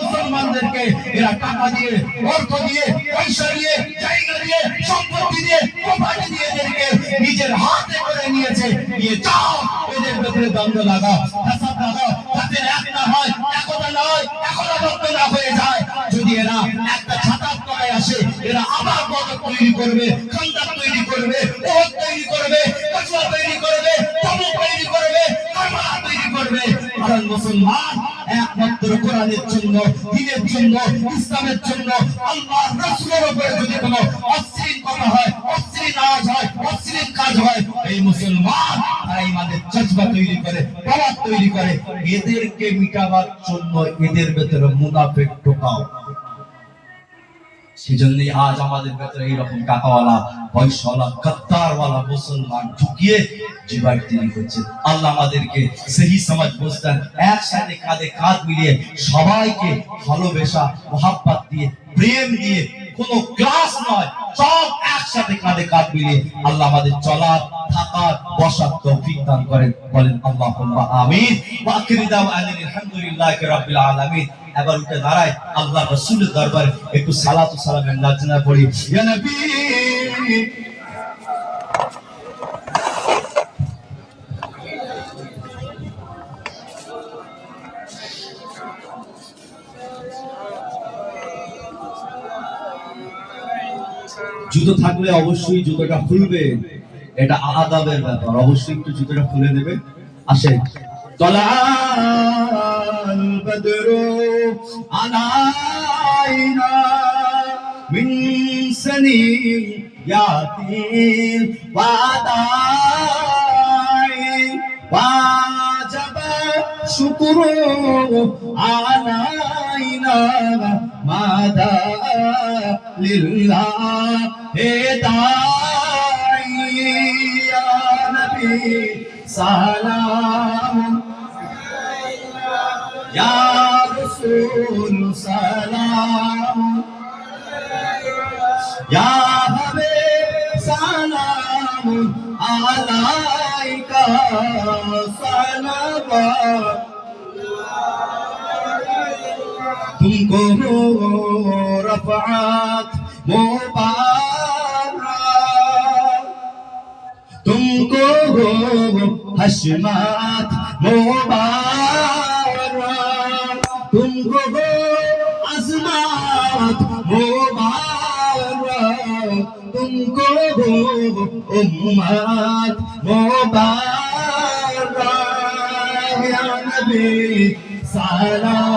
মুসলমানদেরকে এরা টাকা দিয়ে, অর্থ দিয়ে, পয়সা দিয়ে, জায়গা দিয়ে, সম্পত্তি দিয়ে, প্রপার্টি দিয়ে এদেরকে নিজের হাতে করে নিয়েছে। নিয়ে যাও এদের ভেতরে দ্বন্দ্ব লাগাও, ফাসাদ লাগাও, যাতে এক না হয়, একতা না হয়, একতাবদ্ধ না হয়ে যায়। যদি এরা একটা ছাতার তলায় আসে, এরা আবার বদর তৈরি করবে, খান্দাক তৈরি করবে, ওহদ তৈরি করবে, কাসওয়া তৈরি করবে, তাবুক তৈরি করবে, কারবালা তৈরি করবে। কারণ মুসলমান একমাত্র কোরআনের জন্য, দ্বীনের জন্য, ইসলামের জন্য, আল্লাহর রাসূলের উপরে যদি কোনো অশ্লীল কথা হয়, অশ্লীল আওয়াজ হয়, অশ্লীল কাজ হয়, এই মুসলমান তারা ইমানের জজবা তৈরি করে, পাওয়ার তৈরি করে। এদেরকে মিটাবার জন্য এদের ভেতরে মুনাফিক ঢোকাও। সেজন্যই আজ আমাদের ভেতরে এইরকম টাকাওয়ালা, পয়সাওয়ালা, গদ্দারওয়ালা মুসলমান ঢুকিয়ে জীবন তৈরি করছে। আল্লাহ আমাদেরকে সহি সমাজ বুঝতেন, একসাথে কাঁধে কাঁধ মিলিয়ে সবাইকে ভালোবাসা, মহাব্বত দিয়ে, প্রেম দিয়ে, কোনো ক্লাস নয়, সব একসাথে কাঁধে কাঁধ মিলিয়ে আল্লাহ আমাদের চলার, থাকার, বসার তৌফিক দান করেন। বলেন আল্লাহুম্মা আমিন। ওয়া আখিরু দাওয়ানা আলহামদুলিল্লাহি রাব্বিল আলামিন। এবার উঠে দাঁড়ায় আল্লাহ রাসূলের দরবারে একটু সালাত ও সালামের নাজনা পড়ি। ইয়া নবী জুতো থাকলে অবশ্যই জুতোটা খুলবে, এটা আদাবের ব্যাপার, অবশ্যই একটু জুতোটা খুলে নেবে। আসে তলাল বদরু আলাইনা মিন সানিয়াতিল ওয়াদাই ওয়াজাবা শুকরু আলাইনা মাদা লিল্লাহ হে দাই ইয়া নবী সালাম ইয়া রাসূল সালাম ইয়া হাবিব সালাম আলাইকা সালাওয়াত तुमको रफ़अत मुबारक, तुमको हशमत मुबारक, तुमको अज़मत मुबारक, तुमको उम्मत मुबारक। या नबी सलाम